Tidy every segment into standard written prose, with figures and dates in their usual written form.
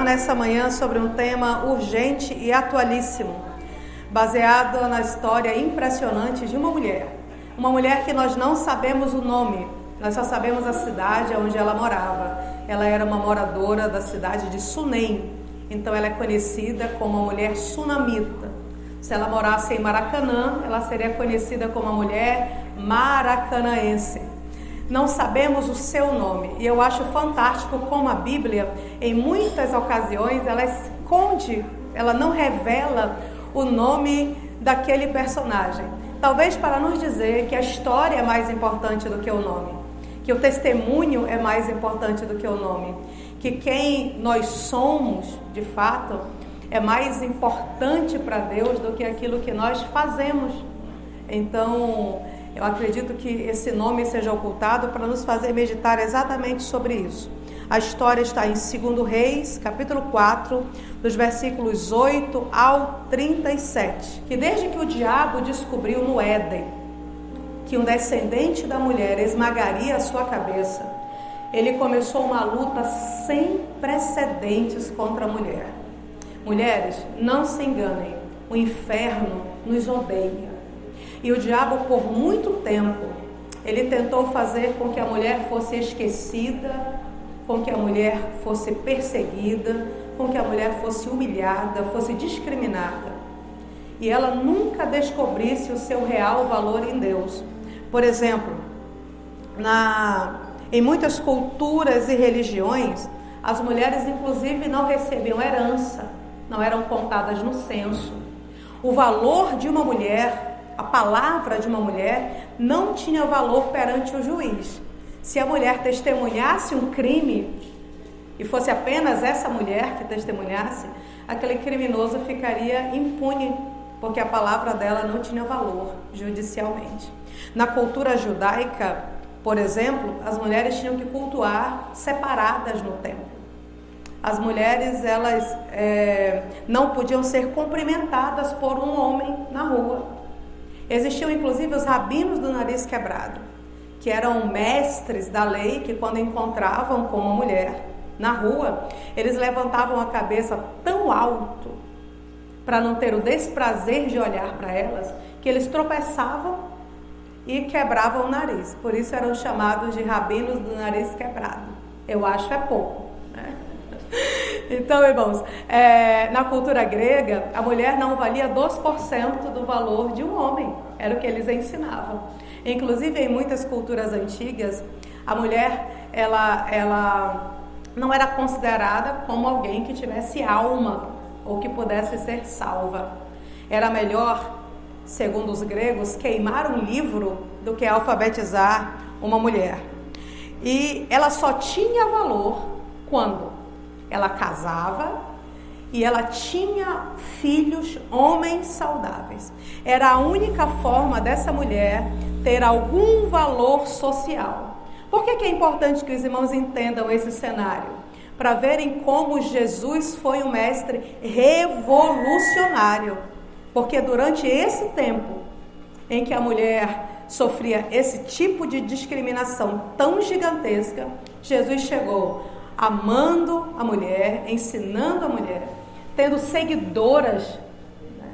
nessa manhã sobre um tema urgente e atualíssimo, baseado na história impressionante de uma mulher que nós não sabemos o nome, nós só sabemos a cidade onde ela morava. Ela era uma moradora da cidade de Sunem, então ela é conhecida como a mulher sunamita. Se ela morasse em Maracanã, ela seria conhecida como a mulher maracanaense. Não sabemos o seu nome, e eu acho fantástico como a Bíblia, em muitas ocasiões, ela esconde, ela não revela o nome daquele personagem. Talvez para nos dizer que a história é mais importante do que o nome, que o testemunho é mais importante do que o nome, que quem nós somos, de fato, é mais importante para Deus do que aquilo que nós fazemos. Então, eu acredito que esse nome seja ocultado para nos fazer meditar exatamente sobre isso. A história está em 2 Reis, capítulo 4, dos versículos 8 ao 37. Que desde que o diabo descobriu no Éden que um descendente da mulher esmagaria a sua cabeça, ele começou uma luta sem precedentes contra a mulher. Mulheres, não se enganem, o inferno nos odeia. E o diabo, por muito tempo, ele tentou fazer com que a mulher fosse esquecida, com que a mulher fosse perseguida, com que a mulher fosse humilhada, fosse discriminada. E ela nunca descobrisse o seu real valor em Deus. Por exemplo, em muitas culturas e religiões, as mulheres inclusive não recebiam herança, não eram contadas no censo. O valor de uma mulher, a palavra de uma mulher, não tinha valor perante o juiz. Se a mulher testemunhasse um crime, e fosse apenas essa mulher que testemunhasse, aquele criminoso ficaria impune, porque a palavra dela não tinha valor judicialmente. Na cultura judaica, por exemplo, as mulheres tinham que cultuar separadas no templo. As mulheres, elas não podiam ser cumprimentadas por um homem na rua. Existiam inclusive os rabinos do nariz quebrado, que eram mestres da lei, que quando encontravam com uma mulher na rua, eles levantavam a cabeça tão alto para não ter o desprazer de olhar para elas, que eles tropeçavam e quebravam o nariz. Por isso eram chamados de rabinos do nariz quebrado. Eu acho pouco, né? Então, irmãos, na cultura grega, a mulher não valia 2% do valor de um homem. Era o que eles ensinavam. Inclusive, em muitas culturas antigas, a mulher, ela não era considerada como alguém que tivesse alma ou que pudesse ser salva. Era melhor, segundo os gregos, queimar um livro do que alfabetizar uma mulher. E ela só tinha valor quando ela casava e ela tinha filhos, homens saudáveis. Era a única forma dessa mulher ter algum valor social. Por que é importante que os irmãos entendam esse cenário? Para verem como Jesus foi um mestre revolucionário. Porque durante esse tempo em que a mulher sofria esse tipo de discriminação tão gigantesca, Jesus chegou amando a mulher, ensinando a mulher, tendo seguidoras, né?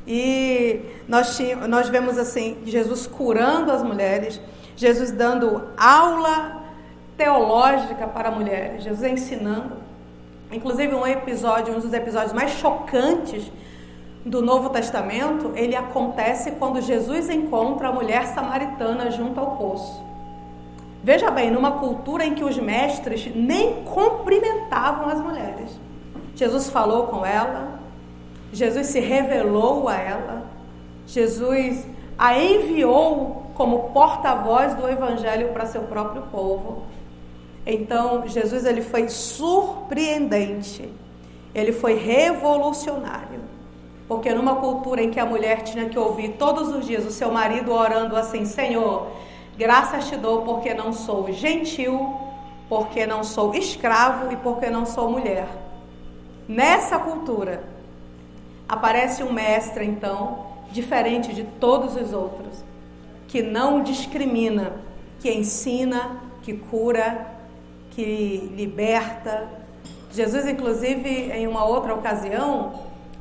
E nós vemos assim, Jesus curando as mulheres, Jesus dando aula teológica para mulheres, Jesus ensinando. Inclusive um dos episódios mais chocantes do Novo Testamento, ele acontece quando Jesus encontra a mulher samaritana junto ao poço. Veja bem, numa cultura em que os mestres nem cumprimentavam as mulheres. Jesus falou com ela, Jesus se revelou a ela, Jesus a enviou como porta-voz do evangelho para seu próprio povo. Então, Jesus, ele foi surpreendente, ele foi revolucionário, porque numa cultura em que a mulher tinha que ouvir todos os dias o seu marido orando assim: Senhor, graças te dou porque não sou gentil, porque não sou escravo e porque não sou mulher. Nessa cultura, aparece um mestre, então, diferente de todos os outros, que não discrimina, que ensina, que cura, que liberta, Jesus, inclusive, em uma outra ocasião,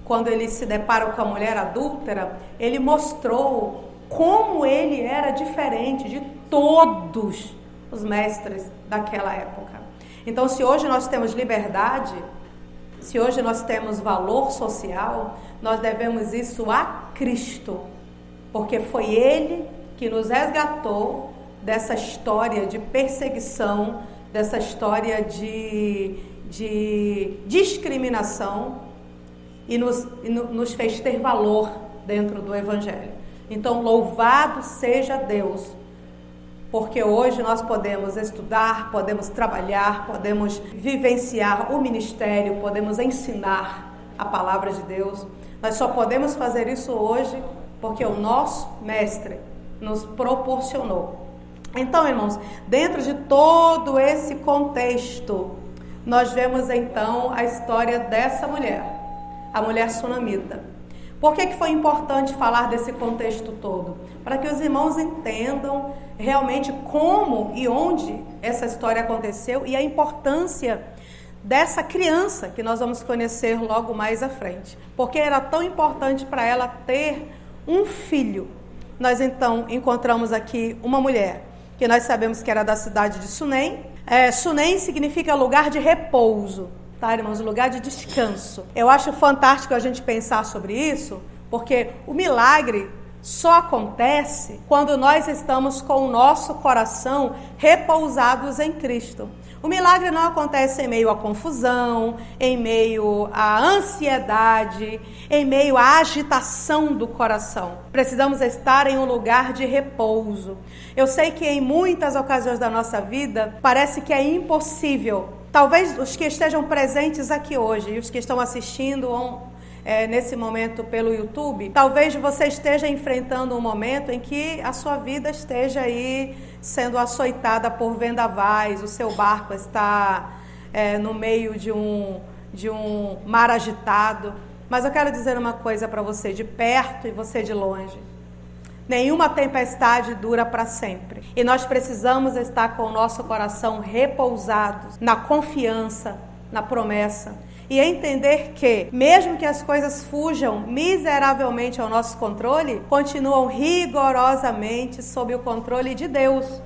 quando ele se depara com a mulher adúltera, ele mostrou como ele era diferente de todos os mestres daquela época. Então, se hoje nós temos liberdade, se hoje nós temos valor social, nós devemos isso a Cristo, porque foi Ele que nos resgatou dessa história de perseguição, dessa história de discriminação e nos fez ter valor dentro do Evangelho. Então, louvado seja Deus, porque hoje nós podemos estudar, podemos trabalhar, podemos vivenciar o ministério, podemos ensinar a palavra de Deus. Nós só podemos fazer isso hoje porque o nosso mestre nos proporcionou. Então, irmãos, dentro de todo esse contexto, nós vemos então a história dessa mulher, a mulher sunamita. Por que foi importante falar desse contexto todo? Para que os irmãos entendam realmente como e onde essa história aconteceu e a importância dessa criança que nós vamos conhecer logo mais à frente. Porque era tão importante para ela ter um filho. Nós então encontramos aqui uma mulher que nós sabemos que era da cidade de Sunem. Sunem significa lugar de repouso, tá, irmãos? Lugar de descanso. Eu acho fantástico a gente pensar sobre isso, porque o milagre só acontece quando nós estamos com o nosso coração repousados em Cristo. O milagre não acontece em meio à confusão, em meio à ansiedade, em meio à agitação do coração. Precisamos estar em um lugar de repouso. Eu sei que em muitas ocasiões da nossa vida parece que é impossível. Talvez os que estejam presentes aqui hoje e os que estão assistindo nesse momento pelo YouTube, talvez você esteja enfrentando um momento em que a sua vida esteja aí sendo açoitada por vendavais, o seu barco está no meio de um mar agitado. Mas eu quero dizer uma coisa para você de perto e você de longe. Nenhuma tempestade dura para sempre. E nós precisamos estar com o nosso coração repousado na confiança, na promessa. E entender que, mesmo que as coisas fujam miseravelmente ao nosso controle, continuam rigorosamente sob o controle de Deus.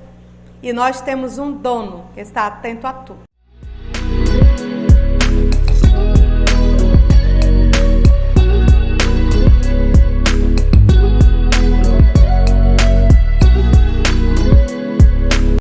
E nós temos um dono que está atento a tudo.